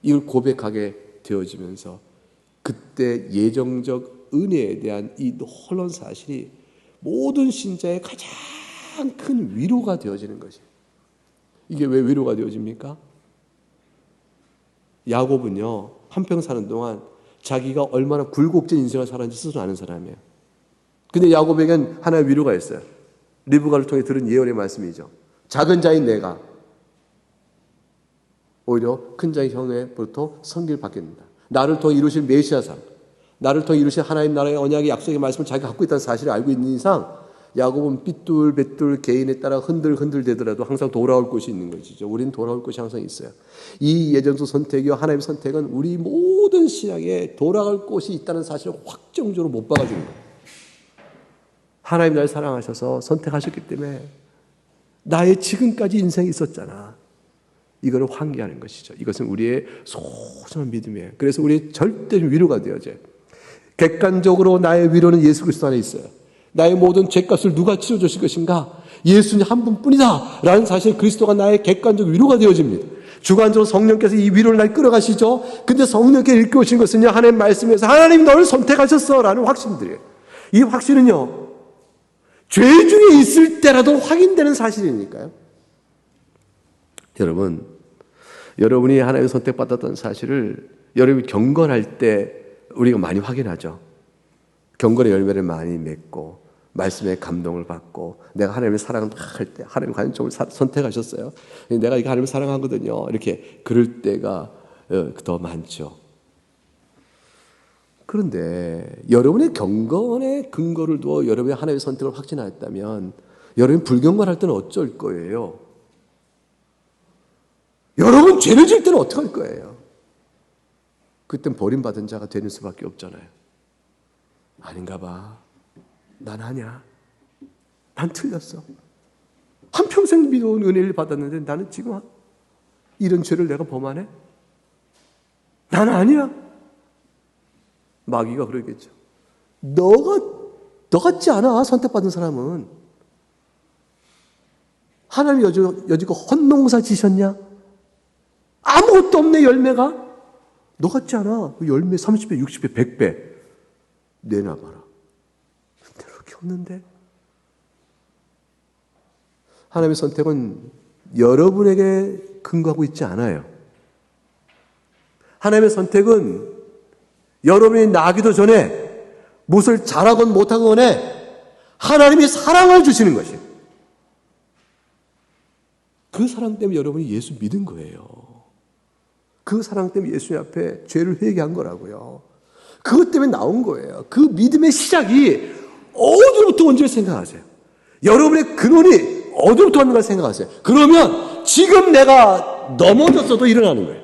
이걸 고백하게 되어지면서 그때 예정적 은혜에 대한 이 놀라운 사실이 모든 신자의 가장 큰 위로가 되어지는 것이에요. 이게 왜 위로가 되어집니까? 야곱은요, 한평 사는 동안 자기가 얼마나 굴곡진 인생을 살았는지 스스로 아는 사람이에요. 근데 야곱에겐 하나의 위로가 있어요. 리브가를 통해 들은 예언의 말씀이죠. 작은 자인 내가 오히려 큰 자의 형에부터 선기를 받겠는다. 나를 통해 이루실 메시아상, 나를 통해 이루실 하나님 나라의 언약의 약속의 말씀을 자기가 갖고 있다는 사실을 알고 있는 이상 야곱은 삐뚤빼뚤 개인에 따라 흔들흔들 되더라도 항상 돌아올 곳이 있는 것이죠. 우리는 돌아올 곳이 항상 있어요. 이 예정적 선택이요 하나님의 선택은 우리 모든 신앙에 돌아갈 곳이 있다는 사실을 확정적으로 못 박아주는 거예요. 하나님 나를 사랑하셔서 선택하셨기 때문에 나의 지금까지 인생이 있었잖아. 이거를 환기하는 것이죠. 이것은 우리의 소중한 믿음이에요. 그래서 우리의 절대적인 위로가 되어져요. 객관적으로 나의 위로는 예수 그리스도 안에 있어요. 나의 모든 죄값을 누가 치러주실 것인가? 예수님 한 분뿐이다 라는 사실, 그리스도가 나의 객관적 위로가 되어집니다. 주관적으로 성령께서 이 위로를 날 끌어가시죠. 근데 성령께 일깨우신 것은요, 하나님 말씀에서 하나님 너를 선택하셨어 라는 확신들이에요. 이 확신은요, 죄 중에 있을 때라도 확인되는 사실이니까요. 여러분, 여러분이 하나님의 선택받았다는 사실을 여러분이 경건할 때 우리가 많이 확인하죠. 경건의 열매를 많이 맺고 말씀의 감동을 받고 내가 하나님의 사랑을 막 할 때 하나님 과연 저를 선택하셨어요. 내가 이거 하나님을 사랑하거든요. 이렇게 그럴 때가 더 많죠. 그런데 여러분의 경건의 근거를 두어 여러분의 하나님의 선택을 확신하였다면 여러분이 불경건할 때는 어쩔 거예요? 여러분 죄를 질 때는 어떻게 할 거예요? 그땐 버림받은 자가 되는 수밖에 없잖아요. 아닌가 봐. 난 아니야. 난 틀렸어. 한평생 믿어온 은혜를 받았는데 나는 지금 이런 죄를 내가 범하네? 난 아니야. 마귀가 그러겠죠. 너 같지 않아, 선택받은 사람은. 하나님 여지고 헛농사 지셨냐? 아무것도 없네, 열매가. 너 같지 않아. 그 열매 30배, 60배, 100배 내놔봐라. 그렇게 없는데. 하나님의 선택은 여러분에게 근거하고 있지 않아요. 하나님의 선택은 여러분이 나기도 전에 무엇을 잘하건 못하건에 하나님이 사랑을 주시는 것이에요. 그 사랑 때문에 여러분이 예수 믿은 거예요. 그 사랑 때문에 예수님 앞에 죄를 회개한 거라고요. 그것 때문에 나온 거예요. 그 믿음의 시작이 어디로부터 온지를 생각하세요. 여러분의 근원이 어디로부터 왔는가 생각하세요. 그러면 지금 내가 넘어졌어도 일어나는 거예요.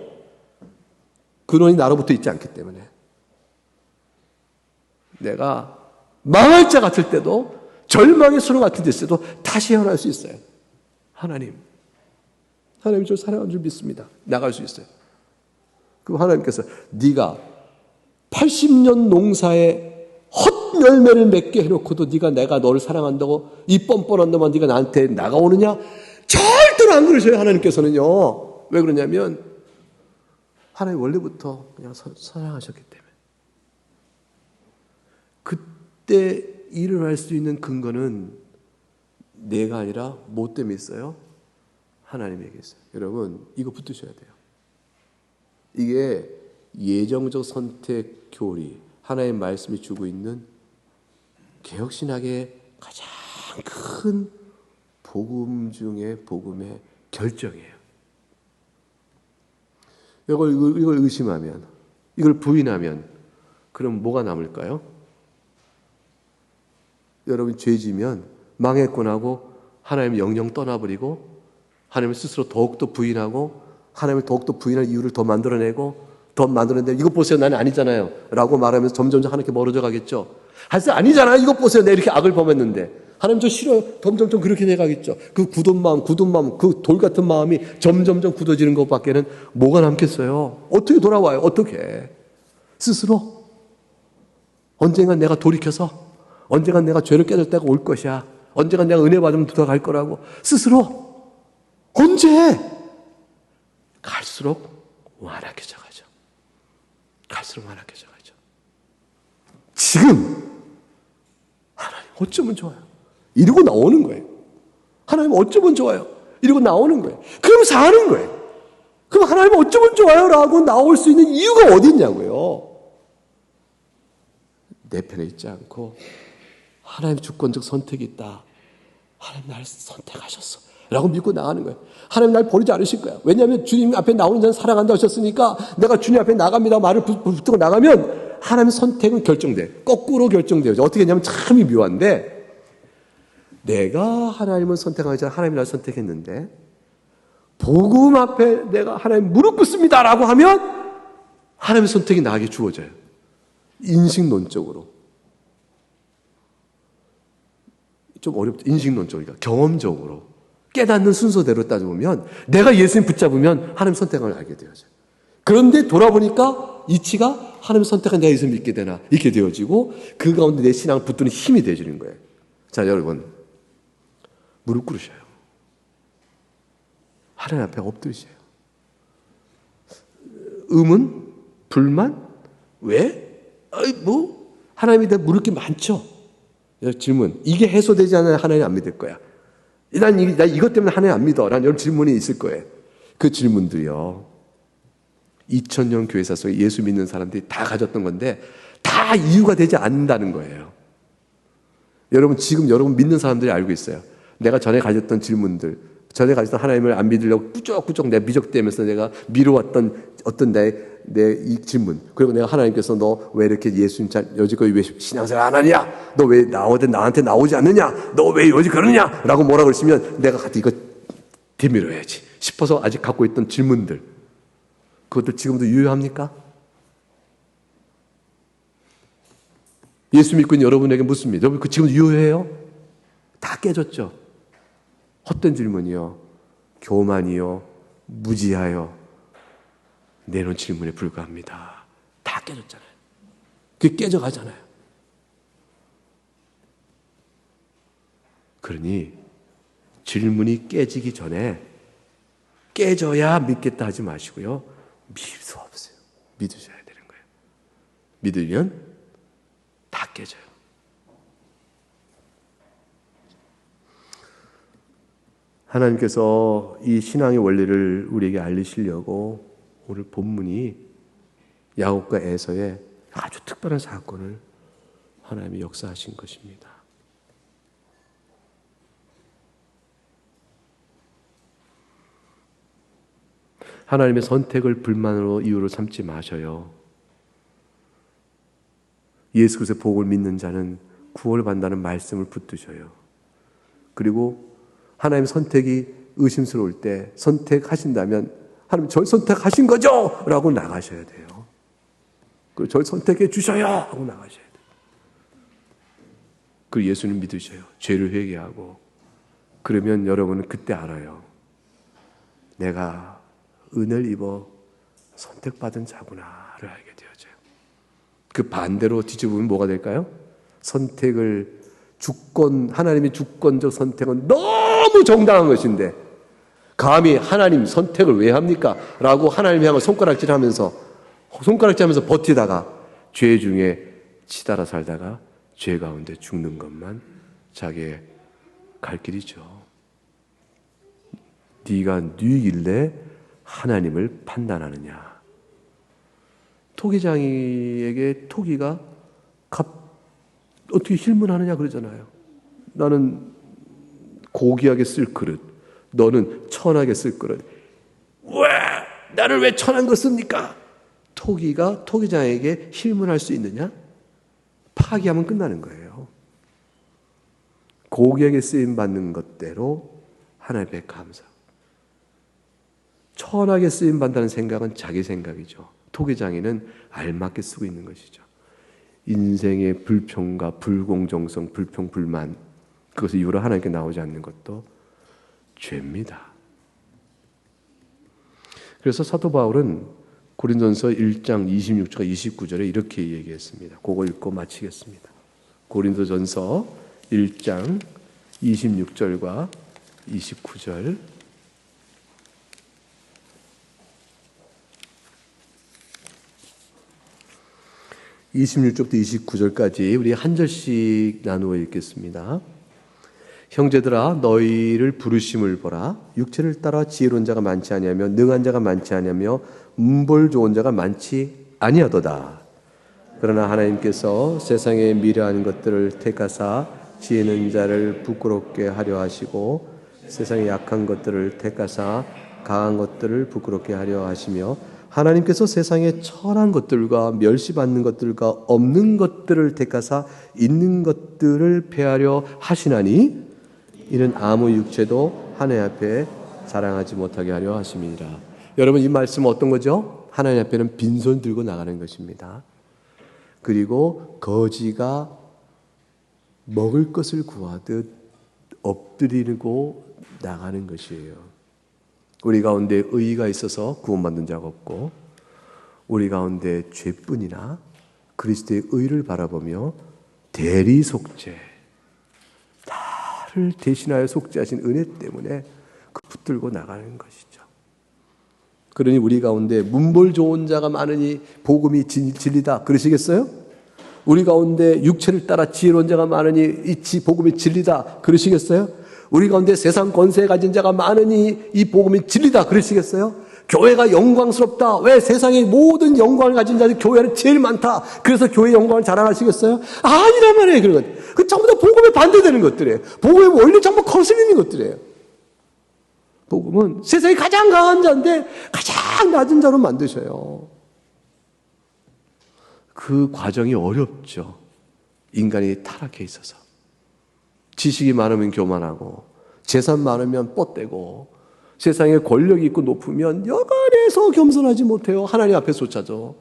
근원이 나로부터 있지 않기 때문에. 내가 망할 자 같을 때도 절망의 수로 같은 데 있어도 다시 태어날 수 있어요. 하나님이 저를 사랑하는 줄 믿습니다. 나갈 수 있어요. 그럼 하나님께서 네가 80년 농사에 헛 열매를 맺게 해놓고도 내가 너를 사랑한다고 이 뻔뻔한 놈아 네가 나한테 나가오느냐? 절대로 안 그러셔요. 하나님께서는요. 왜 그러냐면 하나님 원래부터 그냥 사랑하셨기 때문에. 그때 일어날 수 있는 근거는 내가 아니라 뭐 때문에 있어요? 하나님에게 있어요. 여러분 이거 붙드셔야 돼요. 이게 예정적 선택 교리, 하나님의 말씀이 주고 있는 개혁신학의 가장 큰 복음 중의 복음의 결정이에요. 이걸 의심하면, 이걸 부인하면 그럼 뭐가 남을까요? 여러분 죄지면 망했군 하고 하나님의 영영 떠나버리고 하나님을 스스로 더욱더 부인하고 하나님을 더욱더 부인할 이유를 더 만들어내고 더 만들어내는데 이것 보세요. 나는 아니잖아요. 라고 말하면서 점점 하나님께 멀어져 가겠죠. 하여튼 아니잖아요. 이것 보세요. 내가 이렇게 악을 범했는데. 하나님 저 싫어요. 점점 그렇게 돼가겠죠. 그 굳은 마음, 그 돌 같은 마음이 점점 굳어지는 것밖에는 뭐가 남겠어요. 어떻게 돌아와요? 어떻게? 스스로. 언젠간 내가 돌이켜서 언젠간 내가 죄를 깨질 때가 올 것이야. 언젠간 내가 은혜 받으면 들어갈 거라고. 스스로. 언제? 갈수록 완악해져 가죠. 갈수록 완악해져 가죠. 지금 하나님 어쩌면 좋아요. 이러고 나오는 거예요. 하나님 어쩌면 좋아요. 이러고 나오는 거예요. 그럼 사는 거예요. 그럼 하나님 어쩌면 좋아요 라고 나올 수 있는 이유가 어디 있냐고요. 내 편에 있지 않고 하나님 주권적 선택이 있다. 하나님 나를 선택하셨어 라고 믿고 나가는 거예요. 하나님 날 버리지 않으실 거야. 왜냐하면 주님 앞에 나오는 자는 사랑한다 하셨으니까 내가 주님 앞에 나갑니다 말을 붙들고 나가면 하나님의 선택은 결정돼. 거꾸로 결정돼요. 어떻게 했냐면 참 묘한데 내가 하나님을 선택하지 않아 하나님이 나를 선택했는데 복음 앞에 내가 하나님 무릎 꿇습니다 라고 하면 하나님의 선택이 나에게 주어져요. 인식론적으로. 좀 어렵죠. 인식론적으로. 경험적으로. 깨닫는 순서대로 따져보면 내가 예수님 붙잡으면 하나님 선택을 알게 되어져요. 그런데 돌아보니까 이치가 하나님 선택한 내가 예수님 믿게 되나 이렇게 되어지고 그 가운데 내 신앙을 붙드는 힘이 되어지는 거예요. 자 여러분 무릎 꿇으셔요. 하나님 앞에 엎드리세요. 의문? 불만? 왜? 하나님에 대한 물을 게 많죠. 질문. 이게 해소되지 않아야 하나님 안 믿을 거야. 난 이것 때문에 하나님 안 믿어. 라는 이런 질문이 있을 거예요. 그 질문들이요. 2000년 교회사 속에 예수 믿는 사람들이 다 가졌던 건데 다 이유가 되지 않는다는 거예요. 여러분, 지금 여러분 믿는 사람들이 알고 있어요. 내가 전에 가졌던 질문들, 전에 가졌던 하나님을 안 믿으려고 꾸역꾸역 내가 미적대면서 내가 미뤄왔던 어떤 내 이 질문, 그리고 내가 하나님께서 너 왜 이렇게 예수님 여지껏 왜 신앙생활 안 하냐? 너 왜 나한테 나오지 않느냐? 너 왜 여지 그러느냐? 라고 뭐라 그러시면 내가 가서 이거 되밀어야지 싶어서 아직 갖고 있던 질문들, 그것도 지금도 유효합니까? 예수 믿고 있는 여러분에게 묻습니다. 여러분, 그 지금도 유효해요? 다 깨졌죠? 헛된 질문이요, 교만이요, 무지하여, 내놓은 질문에 불과합니다. 다 깨졌잖아요. 그게 깨져가잖아요. 그러니 질문이 깨지기 전에 깨져야 믿겠다 하지 마시고요. 믿을 수 없어요. 믿으셔야 되는 거예요. 믿으면 다 깨져요. 하나님께서 이 신앙의 원리를 우리에게 알리시려고 오늘 본문이 야곱과 에서의 아주 특별한 사건을 하나님이 역사하신 것입니다. 하나님의 선택을 불만으로 이유로 삼지 마셔요. 예수 그리스도의 복을 믿는 자는 구원을 받는다는 말씀을 붙드셔요. 그리고 하나님의 선택이 의심스러울 때 선택하신다면 하나님 절 선택하신 거죠? 라고 나가셔야 돼요. 그리고 절 선택해 주셔요 하고 나가셔야 돼요. 그리고 예수님 믿으셔요. 죄를 회개하고. 그러면 여러분은 그때 알아요. 내가 은혜를 입어 선택받은 자구나를 알게 되어져요. 그 반대로 뒤집으면 뭐가 될까요? 선택을 하나님의 주권적 선택은 너무 정당한 것인데 감히 하나님 선택을 왜 합니까? 라고 하나님 향해 손가락질하면서 버티다가 죄 중에 치달아 살다가 죄 가운데 죽는 것만 자기의 갈 길이죠. 네가 누이길래 하나님을 판단하느냐. 토기장이에게 토기가 어떻게 힐문하느냐 그러잖아요. 나는 고귀하게 쓸 그릇, 너는 천하게 쓸 그릇. 왜? 나를 왜 천한 거 씁니까? 토기가 토기장에게 힐문할 수 있느냐? 파기하면 끝나는 거예요. 고귀하게 쓰임받는 것대로 하나님께 감사. 천하게 쓰임받는다는 생각은 자기 생각이죠. 토기장에는 알맞게 쓰고 있는 것이죠. 인생의 불평과 불공정성, 불평, 불만, 그것을 이유로 하나님께 나오지 않는 것도 죄입니다. 그래서 사도 바울은 고린도전서 1장 26절과 29절에 이렇게 얘기했습니다. 그거 읽고 마치겠습니다. 고린도전서 1장 26절과 29절. (26절부터) (29절까지) 우리 한 절씩 나누어 읽겠습니다. 형제들아 너희를 부르심을 보라. 육체를 따라 지혜로운 자가 많지 아니하며 능한 자가 많지 아니하며 문벌 좋은 자가 많지 아니하도다. 그러나 하나님께서 세상에 미련한 것들을 택하사 지혜 있는 자를 부끄럽게 하려 하시고 세상에 약한 것들을 택하사 강한 것들을 부끄럽게 하려 하시며 하나님께서 세상에 천한 것들과 멸시받는 것들과 없는 것들을 택하사 있는 것들을 폐하려 하시나니 이는 아무 육체도 하나님 앞에 자랑하지 못하게 하려 하심이니라. 여러분, 이 말씀은 어떤 거죠? 하나님 앞에는 빈손 들고 나가는 것입니다. 그리고 거지가 먹을 것을 구하듯 엎드리고 나가는 것이에요. 우리 가운데 의의가 있어서 구원받는 자가 없고 우리 가운데 죄뿐이나 그리스도의 의를 바라보며 대리 속죄, 나를 대신하여 속죄하신 은혜 때문에 그 붙들고 나가는 것이죠. 그러니 우리 가운데 문벌 좋은 자가 많으니 복음이 진리다 그러시겠어요? 우리 가운데 육체를 따라 지혜로운 자가 많으니 이 복음이 진리다 그러시겠어요? 우리 가운데 세상 권세 가진 자가 많으니 이 복음이 진리다 그러시겠어요? 교회가 영광스럽다. 왜 세상의 모든 영광을 가진 자들이 교회는 제일 많다. 그래서 교회 영광을 자랑하시겠어요? 아니란 말이에요. 그런 것. 그 전부 다 복음에 반대되는 것들이에요. 복음의 원리 전부 거슬리는 것들이에요. 복음은 세상에 가장 강한 자인데 가장 낮은 자로 만드셔요. 그 과정이 어렵죠. 인간이 타락해 있어서. 지식이 많으면 교만하고 재산 많으면 뻗대고 세상에 권력이 있고 높으면 여간해서 겸손하지 못해요. 하나님 앞에 쫓아져.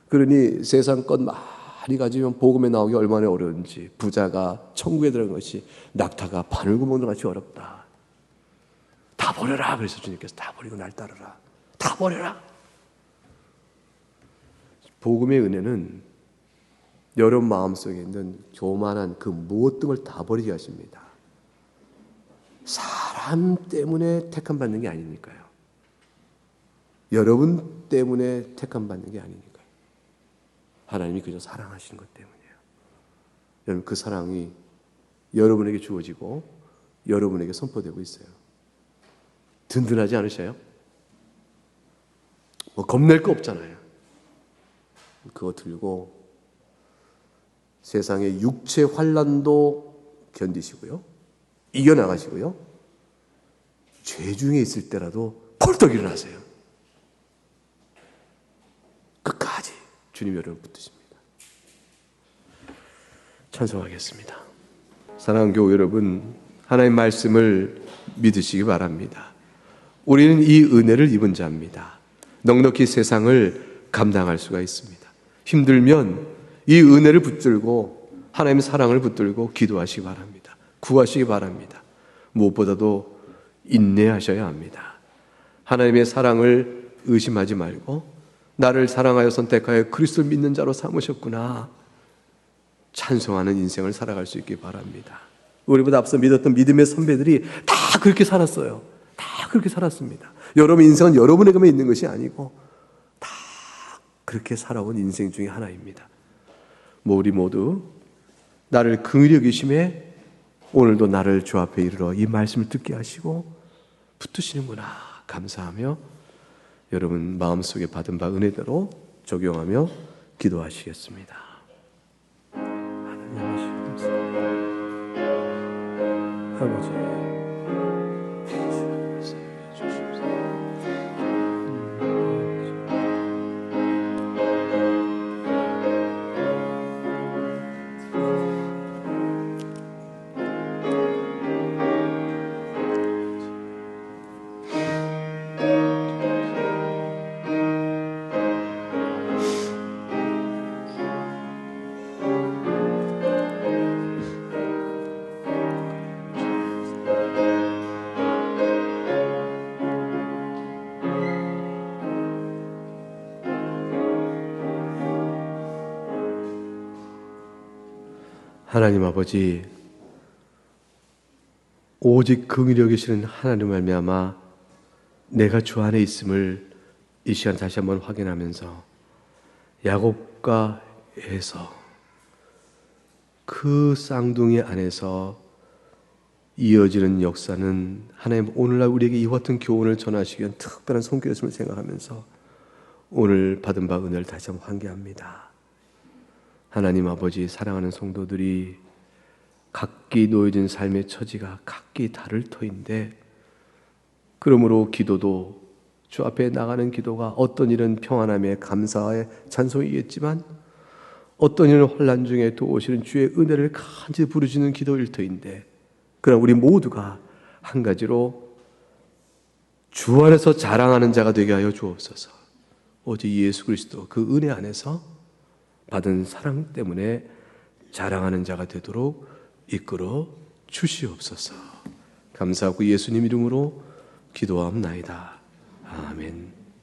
그러니 세상 것 많이 가지면 복음에 나오기 얼마나 어려운지, 부자가 천국에 들어간 것이 낙타가 바늘구멍 같이 어렵다. 다 버려라. 그래서 주님께서 다 버리고 날 따르라. 다 버려라. 복음의 은혜는 여러분 마음속에 있는 교만한 그 무엇 등을 다 버리게 하십니다. 사람 때문에 택함 받는 게 아니니까요. 여러분 때문에 택함 받는 게 아니니까요. 하나님이 그저 사랑하시는 것 때문이에요. 여러분 그 사랑이 여러분에게 주어지고 여러분에게 선포되고 있어요. 든든하지 않으셔요? 뭐 겁낼 거 없잖아요. 그거 들고 세상의 육체 환난도 견디시고요. 이겨나가시고요. 죄 중에 있을 때라도 펄떡 일어나세요. 끝까지 주님 여러분 붙드십니다. 찬송하겠습니다. 사랑하는 교회 여러분, 하나님 말씀을 믿으시기 바랍니다. 우리는 이 은혜를 입은 자입니다. 넉넉히 세상을 감당할 수가 있습니다. 힘들면 이 은혜를 붙들고 하나님의 사랑을 붙들고 기도하시기 바랍니다. 구하시기 바랍니다. 무엇보다도 인내하셔야 합니다. 하나님의 사랑을 의심하지 말고 나를 사랑하여 선택하여 그리스도를 믿는 자로 삼으셨구나. 찬송하는 인생을 살아갈 수 있기 바랍니다. 우리보다 앞서 믿었던 믿음의 선배들이 다 그렇게 살았어요. 다 그렇게 살았습니다. 여러분 인생은 여러분에게만 있는 것이 아니고 다 그렇게 살아온 인생 중에 하나입니다. 우리 모두 나를 긍휼히 여기심에 오늘도 나를 주 앞에 이르러 이 말씀을 듣게 하시고 붙드시는구나 감사하며 여러분 마음속에 받은 바 은혜대로 적용하며 기도하시겠습니다. 하나님 아버지 하나님 아버지, 오직 긍휼히 여기시는 하나님 말미암아 내가 주 안에 있음을 이 시간 다시 한번 확인하면서 야곱과 에서 그 쌍둥이 안에서 이어지는 역사는 하나님 오늘날 우리에게 이와 같은 교훈을 전하시기 위한 특별한 손길이었음을 생각하면서 오늘 받은 바 은혜를 다시 한번 환기합니다. 하나님 아버지, 사랑하는 성도들이 각기 놓여진 삶의 처지가 각기 다를 터인데 그러므로 기도도 주 앞에 나가는 기도가 어떤 일은 평안함에 감사의 찬송이겠지만 어떤 일은 환난 중에 도우시는 주의 은혜를 간절히 부르시는 기도일 터인데 그러나 우리 모두가 한 가지로 주 안에서 자랑하는 자가 되게 하여 주옵소서. 오직 예수 그리스도 그 은혜 안에서 받은 사랑 때문에 자랑하는 자가 되도록 이끌어 주시옵소서. 감사하고 예수님 이름으로 기도하옵나이다. 아멘.